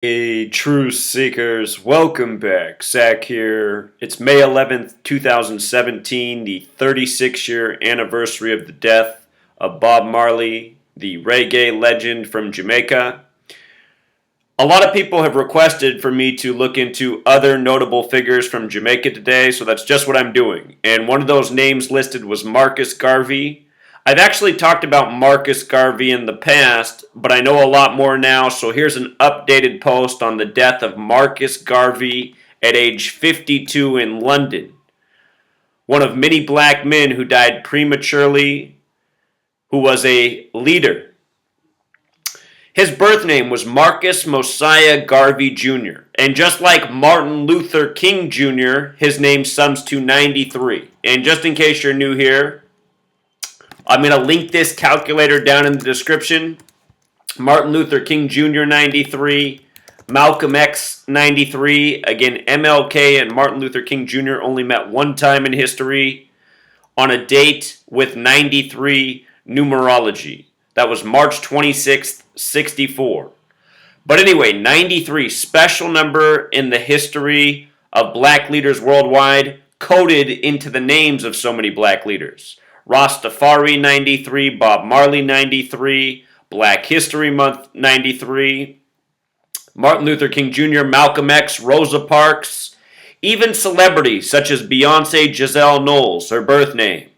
Hey, truth seekers, welcome back. Zach here. It's May 11th, 2017, the 36-year anniversary of the death of Bob Marley, the reggae legend from Jamaica. A lot of people have requested for me to look into other notable figures from Jamaica today, so that's just what I'm doing. And one of those names listed was Marcus Garvey. I've actually talked about Marcus Garvey in the past, but I know a lot more now, so here's an updated post on the death of Marcus Garvey at age 52 in London. One of many black men who died prematurely, who was a leader. His birth name was Marcus Mosiah Garvey Jr., and just like Martin Luther King Jr., his name sums to 93. And just in case you're new here, I'm going to link this calculator down in the description. Martin Luther King Jr. 93, Malcolm X 93. Again, MLK and Martin Luther King Jr. only met one time in history on a date with 93 numerology. That was March 26th, 64. But anyway, 93, special number in the history of black leaders worldwide, coded into the names of so many black leaders. Rastafari 93, Bob Marley 93, Black History Month 93, Martin Luther King Jr., Malcolm X, Rosa Parks, even celebrities such as Beyonce Giselle Knowles, her birth name.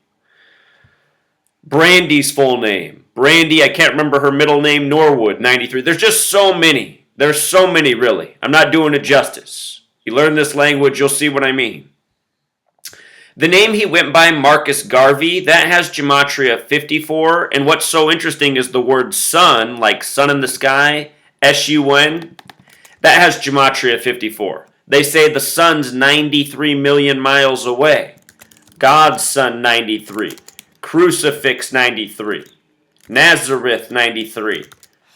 Brandy's full name. Brandy, I can't remember her middle name, Norwood 93. There's just so many. There's so many, really. I'm not doing it justice. You learn this language, you'll see what I mean. The name he went by, Marcus Garvey, that has gematria 54, and what's so interesting is the word sun, like sun in the sky, S-U-N, that has gematria 54. They say the sun's 93 million miles away. God's son 93. Crucifix 93. Nazareth 93.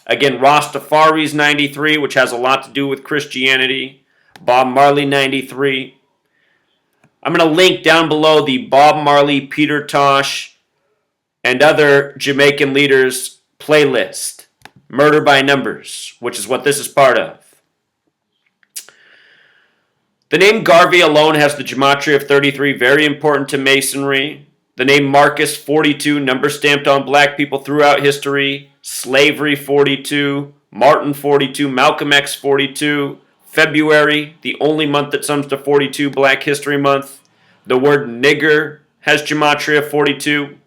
Again, Rastafari's 93, which has a lot to do with Christianity. Bob Marley 93. I'm going to link down below the Bob Marley, Peter Tosh, and other Jamaican leaders playlist. Murder by Numbers, which is what this is part of. The name Garvey alone has the gematria of 33, very important to Masonry. The name Marcus, 42, number stamped on black people throughout history. Slavery, 42. Martin, 42. Malcolm X, 42. February, the only month that sums to 42, Black History Month. The word nigger has gematria 42.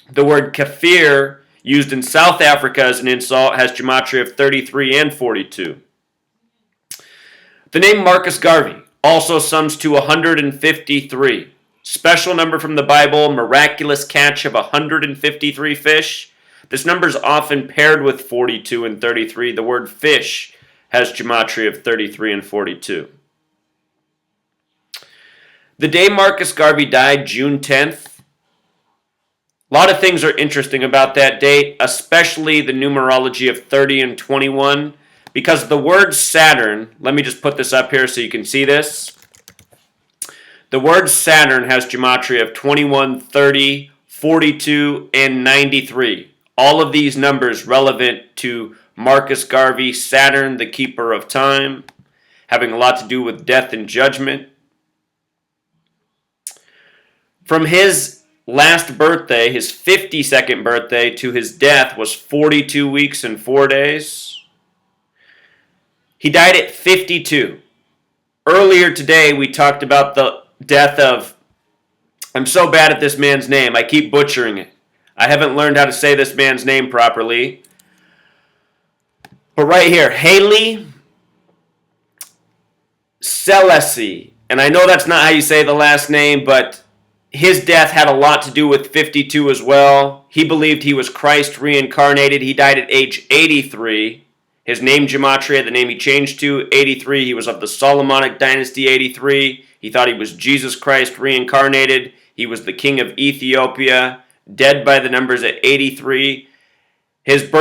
The word kafir, used in South Africa as an insult, has gematria of 33 and 42. The name Marcus Garvey also sums to 153. Special number from the Bible, miraculous catch of 153 fish. This number is often paired with 42 and 33. The word fish has gematria of 33 and 42. The day Marcus Garvey died, June 10th, a lot of things are interesting about that date, especially the numerology of 30 and 21, because the word Saturn, let me just put this up here so you can see this. The word Saturn has gematria of 21, 30, 42, and 93. All of these numbers relevant to Marcus Garvey, Saturn, the keeper of time, having a lot to do with death and judgment. From his last birthday, his 52nd birthday, to his death was 42 weeks and 4 days. He died at 52. Earlier today, we talked about the death of, I'm so bad at this man's name, I keep butchering it. I haven't learned how to say this man's name properly. But right here, Haile Selassie. And I know that's not how you say the last name, but his death had a lot to do with 52 as well. He believed he was Christ reincarnated. He died at age 83. His name gematria, the name he changed to, 83. He was of the Solomonic dynasty, 83. He thought he was Jesus Christ reincarnated. He was the king of Ethiopia, dead by the numbers at 83. His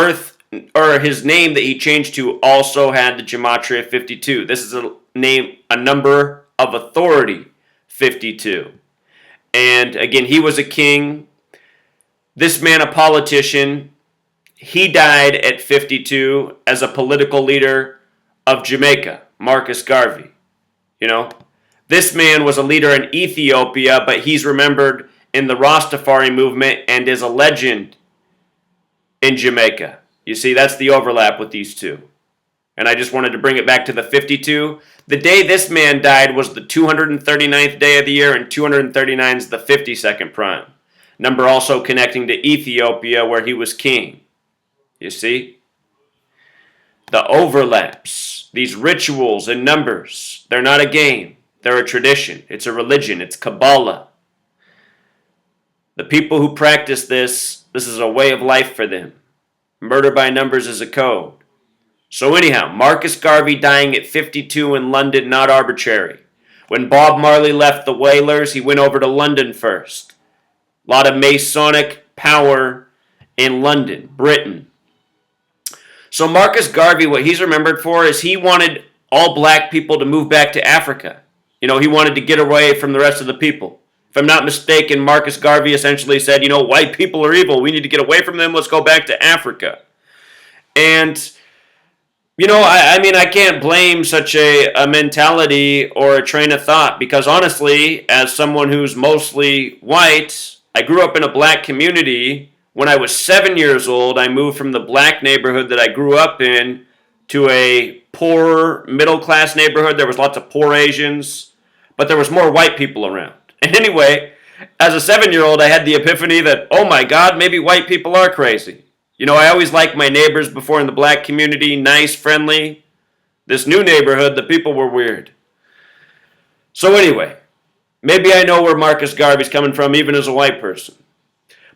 name that he changed to also had the gematria 52. This is a number of authority, 52. And again, he was a king. This man, a politician, he died at 52 as a political leader of Jamaica, Marcus Garvey. You know, this man was a leader in Ethiopia, but he's remembered in the Rastafari movement and is a legend in Jamaica. You see, that's the overlap with these two. And I just wanted to bring it back to the 52. The day this man died was the 239th day of the year, and 239 is the 52nd prime. Number also connecting to Ethiopia, where he was king. You see? The overlaps, these rituals and numbers, they're not a game. They're a tradition. It's a religion. It's Kabbalah. The people who practice this is a way of life for them. Murder by numbers is a code. So anyhow, Marcus Garvey dying at 52 in London, not arbitrary. When Bob Marley left the Wailers, he went over to London first. A lot of Masonic power in London, Britain. So Marcus Garvey, what he's remembered for is he wanted all black people to move back to Africa. You know, he wanted to get away from the rest of the people. If I'm not mistaken, Marcus Garvey essentially said, you know, white people are evil. We need to get away from them. Let's go back to Africa. And you know, I mean, I can't blame such a mentality or a train of thought because honestly, as someone who's mostly white, I grew up in a black community. When I was 7 years old, I moved from the black neighborhood that I grew up in to a poor, middle-class neighborhood. There was lots of poor Asians, but there was more white people around. And anyway, as a 7-year-old, I had the epiphany that, oh my God, maybe white people are crazy. You know, I always liked my neighbors before in the black community, nice, friendly. This new neighborhood, the people were weird. So anyway, maybe I know where Marcus Garvey's coming from, even as a white person.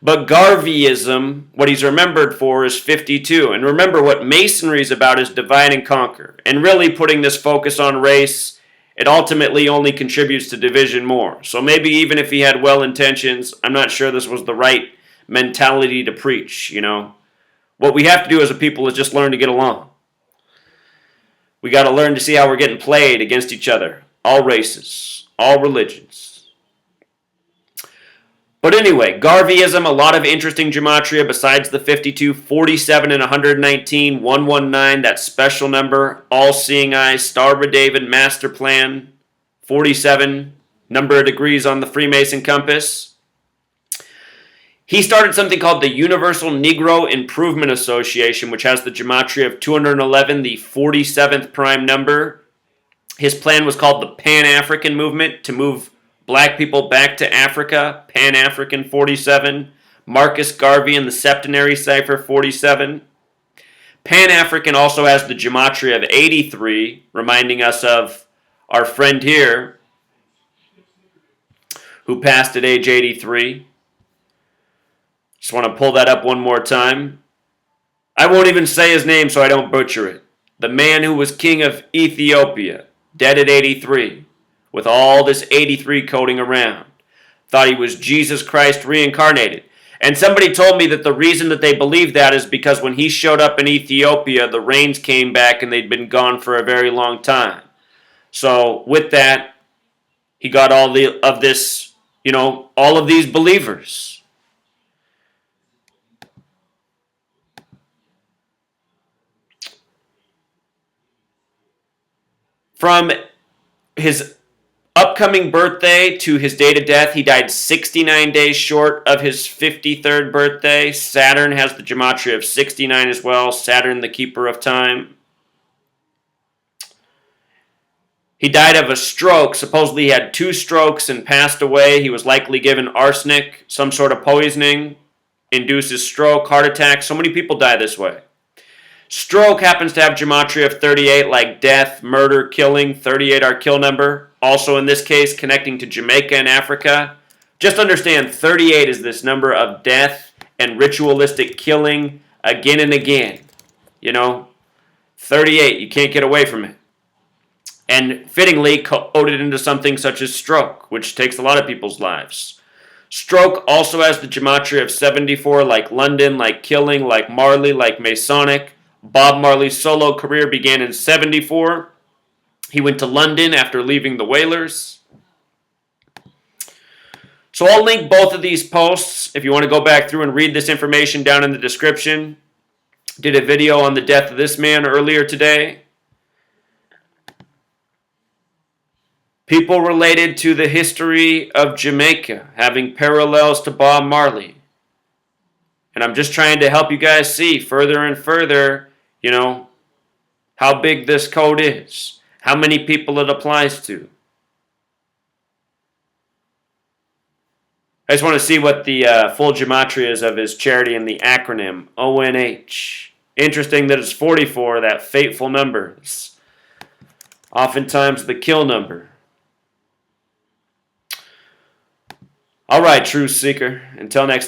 But Garveyism, what he's remembered for is 52. And remember, what Masonry is about is divide and conquer. And really putting this focus on race, it ultimately only contributes to division more. So maybe even if he had well intentions, I'm not sure this was the right mentality to preach, you know. What we have to do as a people is just learn to get along. We got to learn to see how we're getting played against each other. All races, all religions. But anyway, Garveyism, a lot of interesting gematria besides the 52, 47 and 119, 119, that special number, all-seeing eyes, Star of David, master plan, 47, number of degrees on the Freemason compass. He started something called the Universal Negro Improvement Association, which has the gematria of 211, the 47th prime number. His plan was called the Pan-African Movement, to move black people back to Africa, Pan-African 47. Marcus Garvey in the septenary cipher 47. Pan-African also has the gematria of 83, reminding us of our friend here, who passed at age 83. Just want to pull that up one more time. I won't even say his name so I don't butcher it. The man who was king of Ethiopia, dead at 83, with all this 83 coding around. Thought he was Jesus Christ reincarnated. And somebody told me that the reason that they believed that is because when he showed up in Ethiopia, the rains came back and they'd been gone for a very long time. So with that, he got all of this, you know, all of these believers. From his upcoming birthday to his date of death, he died 69 days short of his 53rd birthday. Saturn has the gematria of 69 as well. Saturn, the keeper of time. He died of a stroke. Supposedly he had 2 strokes and passed away. He was likely given arsenic, some sort of poisoning, induces stroke, heart attack. So many people die this way. Stroke happens to have gematria of 38, like death, murder, killing. 38 our kill number. Also in this case, connecting to Jamaica and Africa. Just understand, 38 is this number of death and ritualistic killing again and again. You know, 38, you can't get away from it. And fittingly coded into something such as stroke, which takes a lot of people's lives. Stroke also has the gematria of 74, like London, like killing, like Marley, like Masonic. Bob Marley's solo career began in 74. He went to London after leaving the Wailers. So I'll link both of these posts if you want to go back through and read this information down in the description. Did a video on the death of this man earlier today. People related to the history of Jamaica, having parallels to Bob Marley. And I'm just trying to help you guys see further and further, how big this code is, how many people it applies to. I just want to see what the full gematria is of his charity and the acronym ONH. Interesting that it's 44, that fateful number. It's oftentimes the kill number. All right, truth seeker. Until next time.